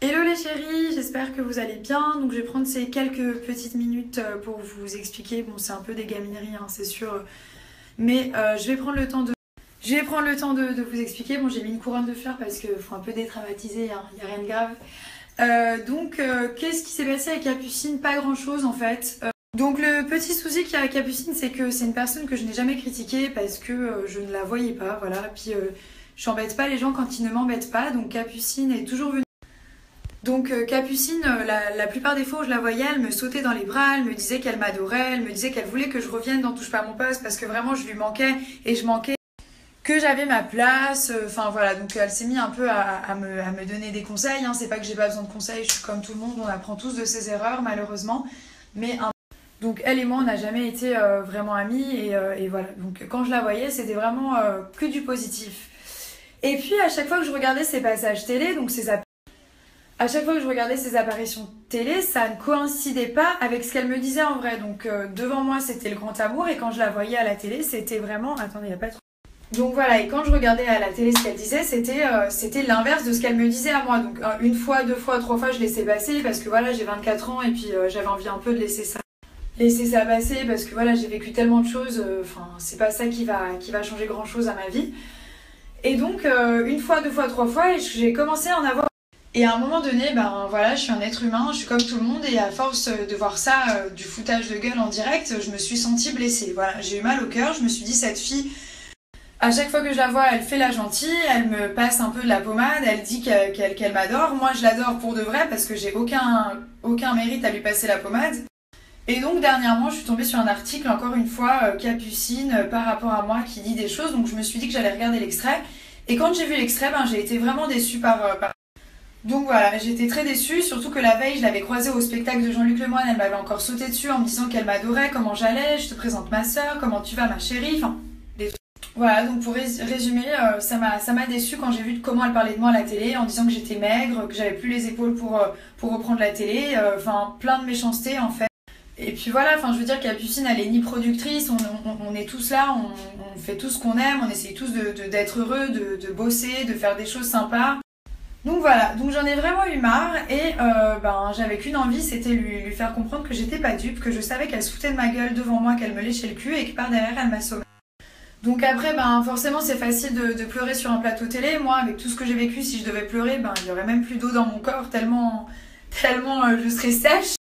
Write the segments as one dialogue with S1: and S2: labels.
S1: Hello les chéris, j'espère que vous allez bien. Donc je vais prendre ces quelques petites minutes pour vous expliquer. Bon, c'est un peu des gamineries, hein, c'est sûr. Mais je vais prendre le temps de vous expliquer. Bon, j'ai mis une couronne de fleurs parce qu'il faut un peu dédramatiser, hein, il n'y a rien de grave. Qu'est-ce qui s'est passé avec Capucine? Pas grand chose en fait. Donc le petit souci qu'il y a avec Capucine, c'est que c'est une personne que je n'ai jamais critiquée parce que je ne la voyais pas, voilà. Puis j'embête pas les gens quand ils ne m'embêtent pas. Donc Capucine est toujours venue. Donc Capucine, la plupart des fois où je la voyais, elle me sautait dans les bras, elle me disait qu'elle m'adorait, elle me disait qu'elle voulait que je revienne dans Touche pas à mon poste parce que vraiment je lui manquais et je manquais, que j'avais ma place. Enfin voilà, donc elle s'est mise un peu à me donner des conseils, hein. C'est pas que j'ai pas besoin de conseils, je suis comme tout le monde, on apprend tous de ses erreurs malheureusement. Donc elle et moi on n'a jamais été vraiment amies et voilà. Donc quand je la voyais c'était vraiment que du positif. Et puis à chaque fois que je regardais ses passages télé, donc à chaque fois que je regardais ses apparitions télé, ça ne coïncidait pas avec ce qu'elle me disait en vrai. Donc devant moi, c'était le grand amour et quand je la voyais à la télé, c'était vraiment... Attendez, il n'y a pas trop... Donc voilà, et quand je regardais à la télé ce qu'elle disait, c'était l'inverse de ce qu'elle me disait à moi. Donc une fois, deux fois, trois fois, je laissais passer parce que voilà, j'ai 24 ans et puis j'avais envie un peu de laisser ça passer parce que voilà, j'ai vécu tellement de choses. Enfin, c'est pas ça qui va changer grand-chose à ma vie. Et donc, une fois, deux fois, trois fois, j'ai commencé à en avoir... Et à un moment donné, ben voilà, je suis un être humain, je suis comme tout le monde et à force de voir ça, du foutage de gueule en direct, je me suis sentie blessée. Voilà, j'ai eu mal au cœur, je me suis dit cette fille, à chaque fois que je la vois, elle fait la gentille, elle me passe un peu de la pommade, elle dit qu'elle m'adore. Moi, je l'adore pour de vrai parce que j'ai aucun mérite à lui passer la pommade. Et donc dernièrement, je suis tombée sur un article, encore une fois, Capucine, par rapport à moi, qui dit des choses. Donc je me suis dit que j'allais regarder l'extrait. Et quand j'ai vu l'extrait, ben, j'ai été vraiment déçue par... Donc voilà, j'étais très déçue, surtout que la veille, je l'avais croisée au spectacle de Jean-Luc Lemoyne, elle m'avait encore sauté dessus en me disant qu'elle m'adorait, comment j'allais, je te présente ma soeur, comment tu vas ma chérie, enfin, des trucs. Voilà, donc pour résumer, ça m'a déçue quand j'ai vu comment elle parlait de moi à la télé, en disant que j'étais maigre, que j'avais plus les épaules pour reprendre la télé, enfin, plein de méchanceté en fait. Et puis voilà, enfin je veux dire Capucine elle est ni productrice, on est tous là, on fait tout ce qu'on aime, on essaye tous d'être heureux, de bosser, de faire des choses sympas. Donc voilà, donc j'en ai vraiment eu marre et j'avais qu'une envie, c'était lui faire comprendre que j'étais pas dupe, que je savais qu'elle se foutait de ma gueule devant moi, qu'elle me léchait le cul et que par derrière elle m'assommait. Donc après, forcément c'est facile de pleurer sur un plateau télé. Moi avec tout ce que j'ai vécu, si je devais pleurer, il y aurait même plus d'eau dans mon corps tellement je serais sèche.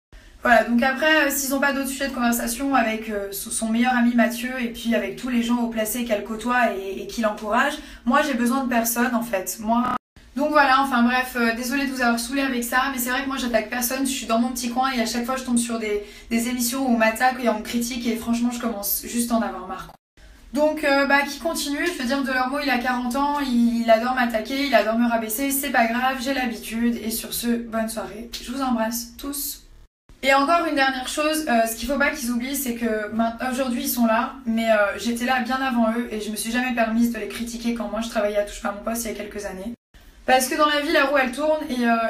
S1: Voilà, donc après, s'ils n'ont pas d'autres sujets de conversation avec son meilleur ami Mathieu et puis avec tous les gens haut placés qu'elle côtoie et qui l'encouragent, moi j'ai besoin de personne en fait. Donc voilà, enfin bref, désolée de vous avoir saoulé avec ça, mais c'est vrai que moi j'attaque personne, je suis dans mon petit coin et à chaque fois je tombe sur des émissions où on m'attaque et on me critique et franchement je commence juste à en avoir marre. Donc qui continue, je veux dire Delormeau il a 40 ans, il adore m'attaquer, il adore me rabaisser, c'est pas grave, j'ai l'habitude et sur ce, bonne soirée, je vous embrasse tous. Et encore une dernière chose, ce qu'il faut pas qu'ils oublient, c'est que aujourd'hui ils sont là, mais j'étais là bien avant eux et je me suis jamais permise de les critiquer quand moi je travaillais à Touche pas à mon poste il y a quelques années. Parce que dans la vie, la roue elle tourne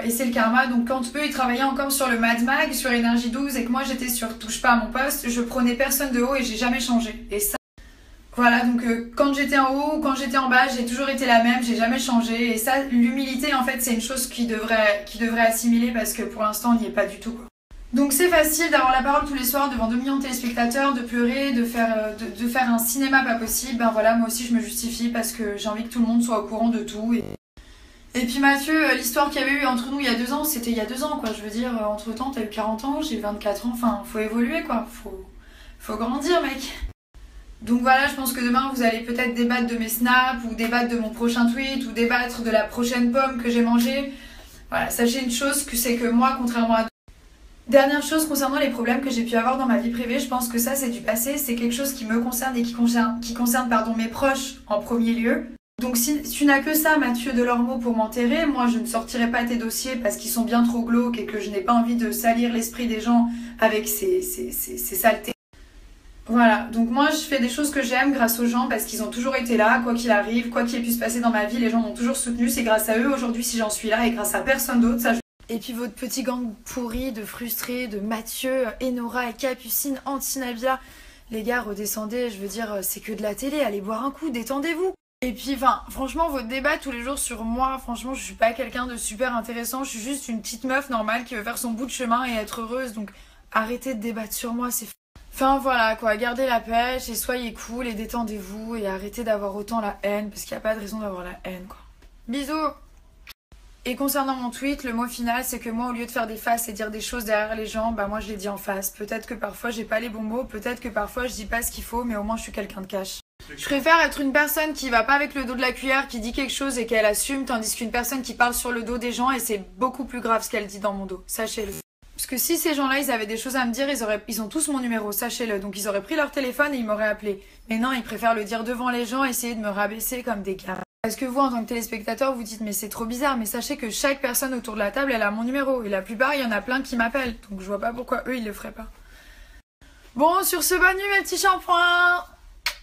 S1: et c'est le karma. Donc quand eux ils travaillaient encore sur le Mad Mag, sur Énergie 12 et que moi j'étais sur Touche pas à mon poste, je prenais personne de haut et j'ai jamais changé. Et ça, voilà, donc quand j'étais en haut ou quand j'étais en bas, j'ai toujours été la même, j'ai jamais changé. Et ça, l'humilité en fait c'est une chose qui devrait assimiler parce que pour l'instant on n'y est pas du tout quoi. Donc c'est facile d'avoir la parole tous les soirs devant 2 millions de téléspectateurs, de pleurer, de faire un cinéma pas possible. Ben voilà, moi aussi je me justifie parce que j'ai envie que tout le monde soit au courant de tout. Et puis Mathieu, l'histoire qu'il y avait eu entre nous il y a 2 ans, c'était il y a 2 ans quoi. Je veux dire, entre temps t'as eu 40 ans, j'ai 24 ans, enfin faut évoluer quoi, faut grandir mec. Donc voilà, je pense que demain vous allez peut-être débattre de mes snaps ou débattre de mon prochain tweet ou débattre de la prochaine pomme que j'ai mangée. Voilà, sachez une chose, que c'est que moi, contrairement à... Dernière chose concernant les problèmes que j'ai pu avoir dans ma vie privée, je pense que ça c'est du passé, c'est quelque chose qui me concerne et qui concerne mes proches en premier lieu. Donc si tu n'as que ça, Mathieu Delormeau, pour m'enterrer, moi je ne sortirai pas tes dossiers parce qu'ils sont bien trop glauques et que je n'ai pas envie de salir l'esprit des gens avec ces saletés. Voilà, donc moi je fais des choses que j'aime grâce aux gens parce qu'ils ont toujours été là, quoi qu'il arrive, quoi qu'il ait pu se passer dans ma vie, les gens m'ont toujours soutenu, c'est grâce à eux aujourd'hui si j'en suis là et grâce à personne d'autre, ça. Et puis votre petit gang pourri de frustrés, de Mathieu, Enora et Capucine, anti-Nabila. Les gars, redescendez, je veux dire, c'est que de la télé, allez boire un coup, détendez-vous. Et puis, enfin, franchement, vos débats tous les jours sur moi, franchement, je suis pas quelqu'un de super intéressant. Je suis juste une petite meuf normale qui veut faire son bout de chemin et être heureuse. Donc, arrêtez de débattre sur moi, c'est... Enfin, voilà, quoi. Gardez la pêche et soyez cool et détendez-vous et arrêtez d'avoir autant la haine parce qu'il n'y a pas de raison d'avoir la haine, quoi. Bisous! Et concernant mon tweet, le mot final, c'est que moi, au lieu de faire des faces et dire des choses derrière les gens, bah moi, je les dis en face. Peut-être que parfois, j'ai pas les bons mots, peut-être que parfois, je dis pas ce qu'il faut, mais au moins, je suis quelqu'un de cash. Je préfère être une personne qui va pas avec le dos de la cuillère, qui dit quelque chose et qu'elle assume, tandis qu'une personne qui parle sur le dos des gens et c'est beaucoup plus grave ce qu'elle dit dans mon dos, sachez-le. Parce que si ces gens-là, ils avaient des choses à me dire, ils ont tous mon numéro, sachez-le. Donc ils auraient pris leur téléphone et ils m'auraient appelé. Mais non, ils préfèrent le dire devant les gens, essayer de me rabaisser comme des gars. Parce que vous, en tant que téléspectateur, vous dites mais c'est trop bizarre, mais sachez que chaque personne autour de la table, elle a mon numéro. Et la plupart, il y en a plein qui m'appellent. Donc je vois pas pourquoi eux, ils le feraient pas. Bon, sur ce, bonne nuit mes petits shampoings.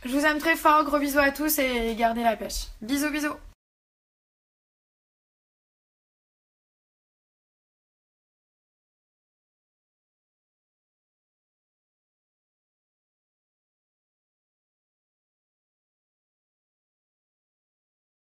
S1: Je vous aime très fort, gros bisous à tous et gardez la pêche. Bisous, bisous.